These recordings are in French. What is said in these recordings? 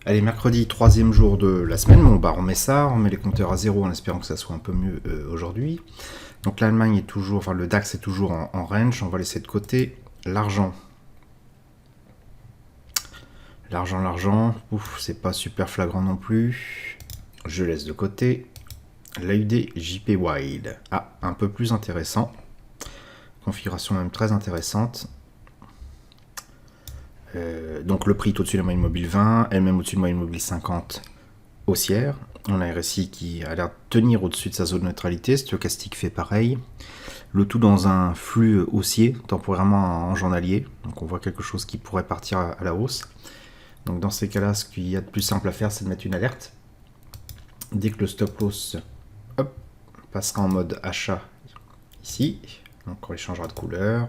Allez, mercredi, troisième jour de la semaine. Bon, bah, on met ça, on met les compteurs à zéro en espérant que ça soit un peu mieux aujourd'hui. Donc l'Allemagne est toujours, enfin le DAX est toujours en range. On va laisser de côté l'argent. L'argent, ouf, c'est pas super flagrant non plus. Je laisse de côté. L'AUD JP Wild. Ah, un peu plus intéressant. Configuration même très intéressante. Donc le prix est au-dessus de la moyenne mobile 20, elle-même au-dessus de la moyenne mobile 50 haussière. On a RSI qui a l'air de tenir au-dessus de sa zone de neutralité, stochastique fait pareil. Le tout dans un flux haussier, temporairement en journalier. Donc on voit quelque chose qui pourrait partir à la hausse. Donc dans ces cas-là, ce qu'il y a de plus simple à faire, c'est de mettre une alerte. Dès que le stop loss passera en mode achat ici, donc quand il changera de couleur,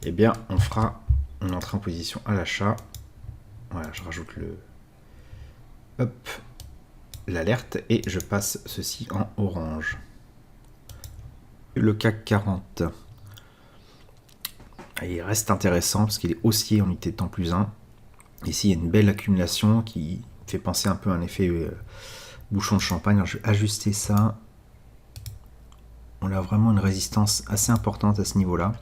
eh bien on fera une entrée en position à l'achat. Voilà, je rajoute l'alerte et je passe ceci en orange. Le CAC 40. Il reste intéressant parce qu'il est haussier en unité de temps plus 1. Ici, il y a une belle accumulation qui fait penser un peu à un effet bouchon de champagne. Alors, je vais ajuster ça. On a vraiment une résistance assez importante à ce niveau-là.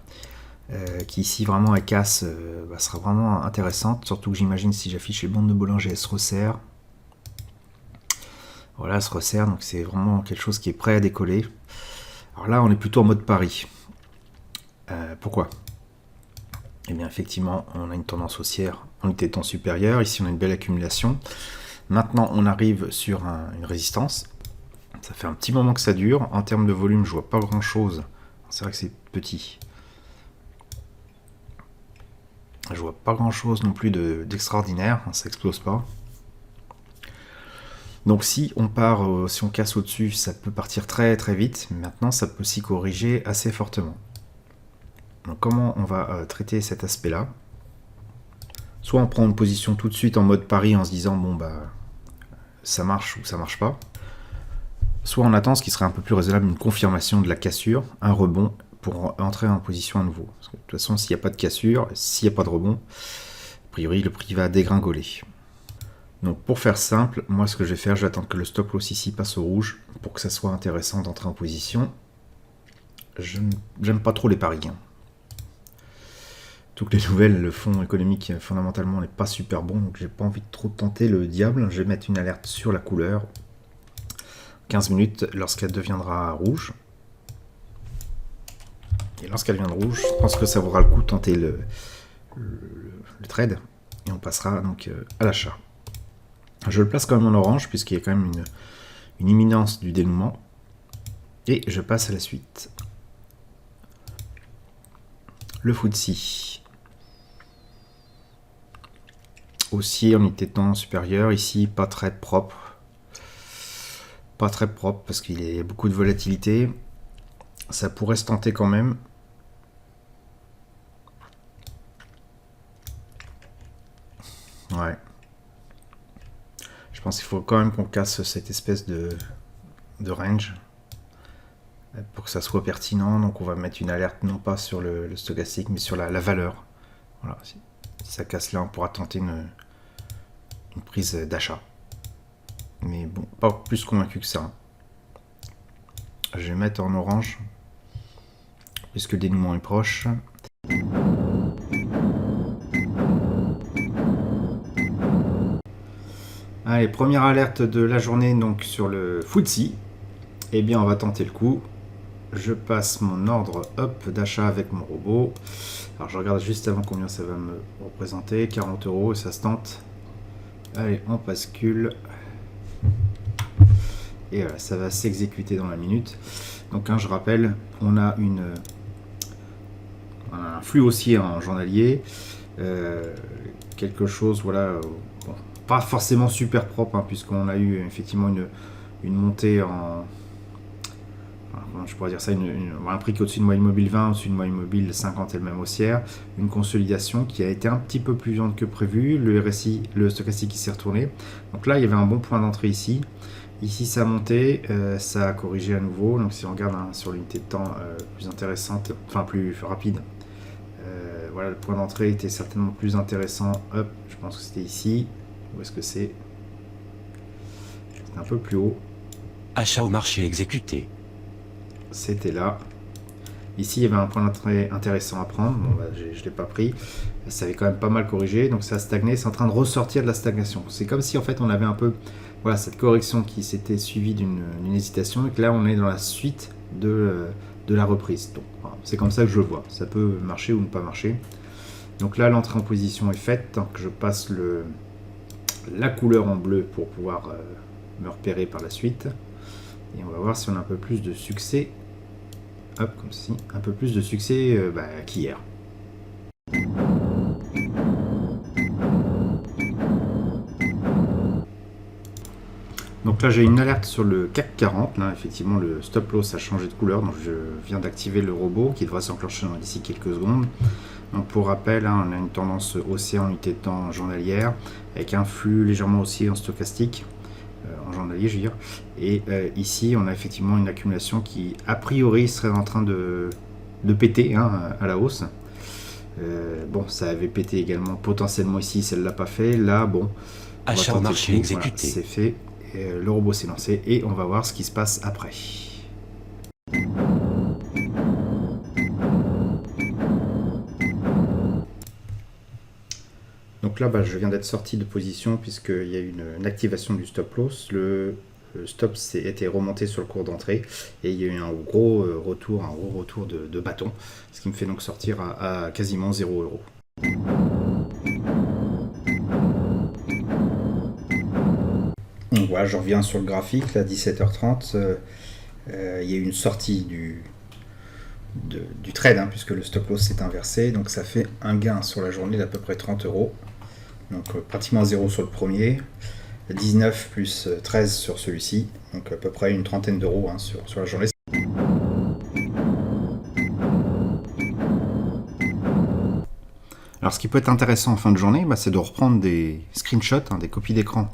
Qui ici vraiment à casse sera vraiment intéressante. Surtout que j'imagine si j'affiche les bandes de Bollinger, elle se resserre. Voilà, elle se resserre. Donc c'est vraiment quelque chose qui est prêt à décoller. Alors là, on est plutôt en mode pari. Pourquoi ? Eh bien, effectivement, on a une tendance haussière en unité de temps supérieure. Ici, on a une belle accumulation. Maintenant, on arrive sur une résistance. Ça fait un petit moment que ça dure. En termes de volume, je vois pas grand-chose. C'est vrai que c'est petit. Je vois pas grand-chose non plus d'extraordinaire. Ça explose pas. Donc si on part, si on casse au-dessus, ça peut partir très très vite. Maintenant, ça peut s'y corriger assez fortement. Donc comment on va traiter cet aspect-là? Soit on prend une position tout de suite en mode pari en se disant bon bah ça marche ou ça marche pas. Soit on attend, ce qui serait un peu plus raisonnable, une confirmation de la cassure, un rebond pour entrer en position à nouveau. Parce que de toute façon, s'il n'y a pas de cassure, s'il n'y a pas de rebond, a priori le prix va dégringoler. Donc pour faire simple, moi ce que je vais faire, je vais attendre que le stop loss ici passe au rouge pour que ça soit intéressant d'entrer en position. J'aime pas trop les paris. Toutes les nouvelles, le fond économique fondamentalement n'est pas super bon, donc j'ai pas envie de trop tenter le diable. Je vais mettre une alerte sur la couleur. 15 minutes lorsqu'elle deviendra rouge. Et lorsqu'elle vient de rouge, je pense que ça vaudra le coup de tenter le trade. Et on passera donc à l'achat. Je le place quand même en orange, puisqu'il y a quand même une imminence du dénouement. Et je passe à la suite. Le FTSE. Haussier en unité de temps supérieure. Ici, pas très propre. Pas très propre, parce qu'il y a beaucoup de volatilité. Ça pourrait se tenter quand même. Ouais. Je pense qu'il faut quand même qu'on casse cette espèce de range pour que ça soit pertinent. Donc on va mettre une alerte non pas sur le stochastique mais sur la valeur. Voilà. Si ça casse là, on pourra tenter une prise d'achat. Mais bon, pas plus convaincu que ça. Je vais mettre en orange puisque le dénouement est proche. Allez, première alerte de la journée donc sur le FTSE. Eh bien, on va tenter le coup. Je passe mon ordre d'achat avec mon robot. Alors, je regarde juste avant combien ça va me représenter. 40 € et ça se tente. Allez, on bascule. Et voilà, ça va s'exécuter dans la minute. Donc, je rappelle, on a un flux haussier en journalier. Quelque chose, voilà, bon, pas forcément super propre, hein, puisqu'on a eu effectivement une montée en... Comment je pourrais dire ça, un prix qui est au-dessus de moyenne mobile 20, au-dessus de moyenne mobile 50 elle-même haussière, une consolidation qui a été un petit peu plus violente que prévu, le RSI, le stochastique qui s'est retourné. Donc là, il y avait un bon point d'entrée ici. Ici, ça a monté, ça a corrigé à nouveau. Donc si on regarde sur l'unité de temps plus intéressante, enfin plus rapide, voilà, le point d'entrée était certainement plus intéressant. Hop, je pense que c'était ici. Où est-ce que c'est? C'est un peu plus haut. Achat au marché exécuté. C'était là. Ici, il y avait un point d'entrée intéressant à prendre. Bon, bah, je ne l'ai pas pris. Ça avait quand même pas mal corrigé. Donc ça a stagné. C'est en train de ressortir de la stagnation. C'est comme si en fait on avait un peu voilà, cette correction qui s'était suivie d'une hésitation. Et que là, on est dans la suite de la reprise. Donc voilà, c'est comme ça que je le vois. Ça peut marcher ou ne pas marcher. Donc là, l'entrée en position est faite. Tant que je passe la couleur en bleu pour pouvoir me repérer par la suite. Et on va voir si on a un peu plus de succès. Hop, comme ceci. Un peu plus de succès qu'hier. Donc là, j'ai une alerte sur le CAC 40. Là, effectivement, le stop loss a changé de couleur. Donc je viens d'activer le robot qui devrait s'enclencher d'ici quelques secondes. Donc pour rappel, hein, on a une tendance haussière en unité de temps journalière avec un flux légèrement haussier en stochastique. En journalier, je veux dire. Et ici, on a effectivement une accumulation qui, a priori, serait en train de péter hein, à la hausse. Bon, ça avait pété également potentiellement ici, ça ne l'a pas fait. Là, bon, Achat au marché exécuté. Voilà, c'est fait. Le robot s'est lancé et on va voir ce qui se passe après. Donc là, je viens d'être sorti de position puisqu'il y a eu une activation du stop loss. Le stop était remonté sur le cours d'entrée et il y a eu un gros retour de bâton, ce qui me fait donc sortir à quasiment 0 €. Donc voilà, je reviens sur le graphique, là, 17h30, il y a eu une sortie du trade, hein, puisque le stop loss s'est inversé, donc ça fait un gain sur la journée d'à peu près 30 €. Donc pratiquement 0 sur le premier, 19 plus 13 sur celui-ci, donc à peu près une trentaine d'euros hein, sur la journée. Alors ce qui peut être intéressant en fin de journée, c'est de reprendre des screenshots, hein, des copies d'écran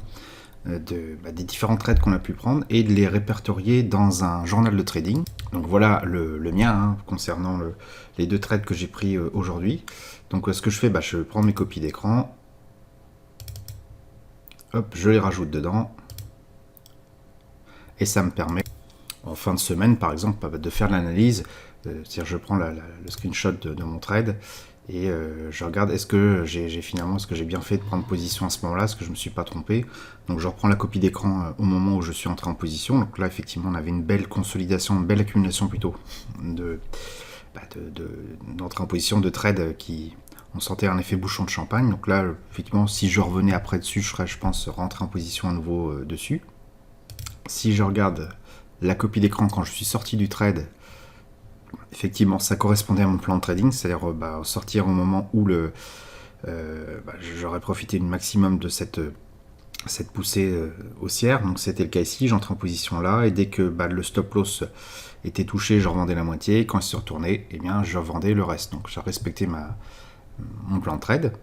des différents trades qu'on a pu prendre et de les répertorier dans un journal de trading. Donc voilà le mien hein, concernant les 2 trades que j'ai pris aujourd'hui. Donc ce que je fais, je prends mes copies d'écran. Hop, je les rajoute dedans. Et ça me permet, en fin de semaine, par exemple, de faire l'analyse. C'est-à-dire, je prends le screenshot de mon trade et je regarde est-ce que j'ai bien fait de prendre position à ce moment-là, est-ce que je ne me suis pas trompé. Donc je reprends la copie d'écran au moment où je suis entré en position. Donc là, effectivement, on avait une belle consolidation, une belle accumulation plutôt d'entrée en position de trade qui... On sentait un effet bouchon de champagne. Donc là, effectivement, si je revenais après dessus, je serais, je pense, rentré en position à nouveau dessus. Si je regarde la copie d'écran quand je suis sorti du trade, effectivement, ça correspondait à mon plan de trading, c'est-à-dire sortir au moment où j'aurais profité du maximum de cette poussée haussière. Donc c'était le cas ici, j'entrais en position là, et dès que le stop loss était touché, je revendais la moitié. Quand il se retournait, eh bien, je revendais le reste. Donc j'ai respecté mon plan de trade.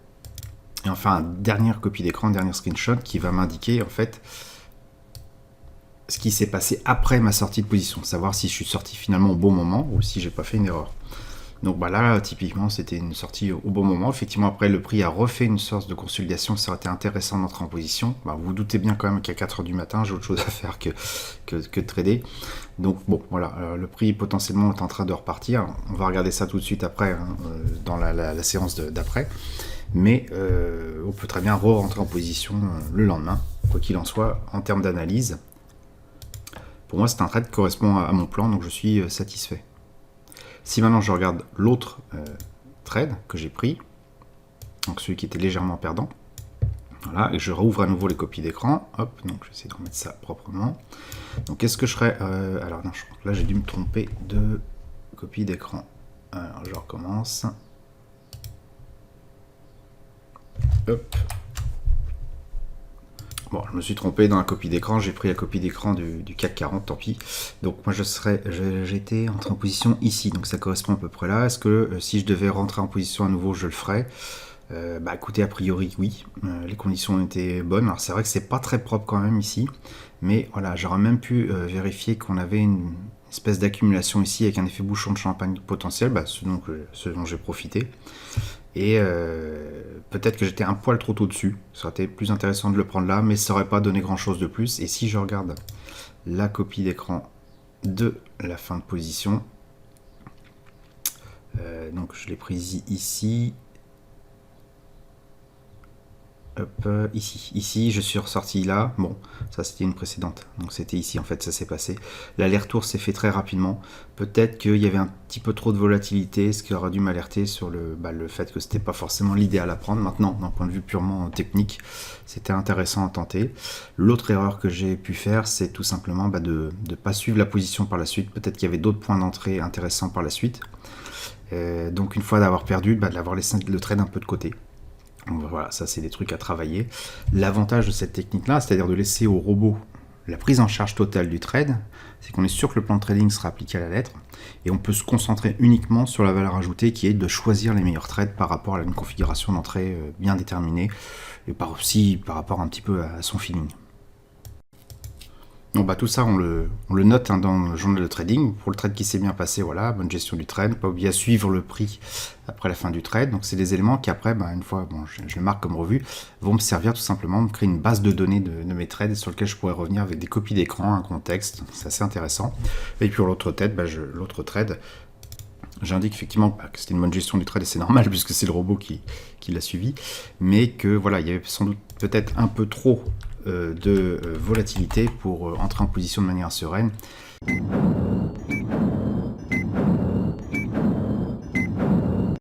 Et enfin, dernière copie d'écran, dernier screenshot qui va m'indiquer en fait ce qui s'est passé après ma sortie de position, savoir si je suis sorti finalement au bon moment ou si j'ai pas fait une erreur. Donc là, typiquement, c'était une sortie au bon moment. Effectivement, après, le prix a refait une sorte de consolidation. Ça aurait été intéressant d'entrer en position. Vous vous doutez bien quand même qu'à 4h du matin, j'ai autre chose à faire que de trader. Donc bon, voilà, le prix potentiellement est en train de repartir. On va regarder ça tout de suite après, hein, dans la séance d'après. Mais on peut très bien re-rentrer en position le lendemain, quoi qu'il en soit, en termes d'analyse. Pour moi, c'est un trade qui correspond à mon plan, donc je suis satisfait. Si maintenant je regarde l'autre trade que j'ai pris, donc celui qui était légèrement perdant, voilà, et je rouvre à nouveau les copies d'écran, hop, donc je vais essayer de remettre ça proprement. Donc qu'est-ce que je ferais alors non, je crois que là j'ai dû me tromper de copie d'écran. Alors je recommence. Hop. Bon, je me suis trompé dans la copie d'écran, j'ai pris la copie d'écran du CAC 40, tant pis. Donc moi j'étais entré en position ici, donc ça correspond à peu près là. Est-ce que si je devais rentrer en position à nouveau, je le ferais? Écoutez, a priori oui, les conditions étaient bonnes. Alors c'est vrai que c'est pas très propre quand même ici, mais voilà, j'aurais même pu vérifier qu'on avait une espèce d'accumulation ici avec un effet bouchon de champagne potentiel, ce dont j'ai profité. Et peut-être que j'étais un poil trop tôt dessus. Ça aurait été plus intéressant de le prendre là, mais ça n'aurait pas donné grand-chose de plus. Et si je regarde la copie d'écran de la fin de position, donc je l'ai prise ici. Hop, ici, je suis ressorti là. Bon, ça c'était une précédente. Donc c'était ici en fait, ça s'est passé. L'aller-retour s'est fait très rapidement. Peut-être qu'il y avait un petit peu trop de volatilité, ce qui aurait dû m'alerter sur le fait que c'était pas forcément l'idéal à prendre. Maintenant, d'un point de vue purement technique, c'était intéressant à tenter. L'autre erreur que j'ai pu faire, c'est tout simplement de ne pas suivre la position par la suite. Peut-être qu'il y avait d'autres points d'entrée intéressants par la suite. Donc une fois d'avoir perdu, d'avoir laissé le trade un peu de côté. Donc voilà, ça c'est des trucs à travailler. L'avantage de cette technique-là, c'est-à-dire de laisser au robot la prise en charge totale du trade, c'est qu'on est sûr que le plan de trading sera appliqué à la lettre, et on peut se concentrer uniquement sur la valeur ajoutée qui est de choisir les meilleurs trades par rapport à une configuration d'entrée bien déterminée, et aussi par rapport un petit peu à son feeling. Donc tout ça, on le note dans le journal de trading. Pour le trade qui s'est bien passé, voilà, bonne gestion du trade, pas oublier à suivre le prix après la fin du trade. Donc c'est des éléments qui après, une fois, je le marque comme revue, vont me servir tout simplement, me créer une base de données de mes trades sur lequel je pourrais revenir avec des copies d'écran, un contexte, c'est assez intéressant. Et puis pour l'autre trade, j'indique effectivement que c'était une bonne gestion du trade et c'est normal puisque c'est le robot qui l'a suivi, mais que voilà, il y avait sans doute peut-être un peu trop de volatilité pour entrer en position de manière sereine.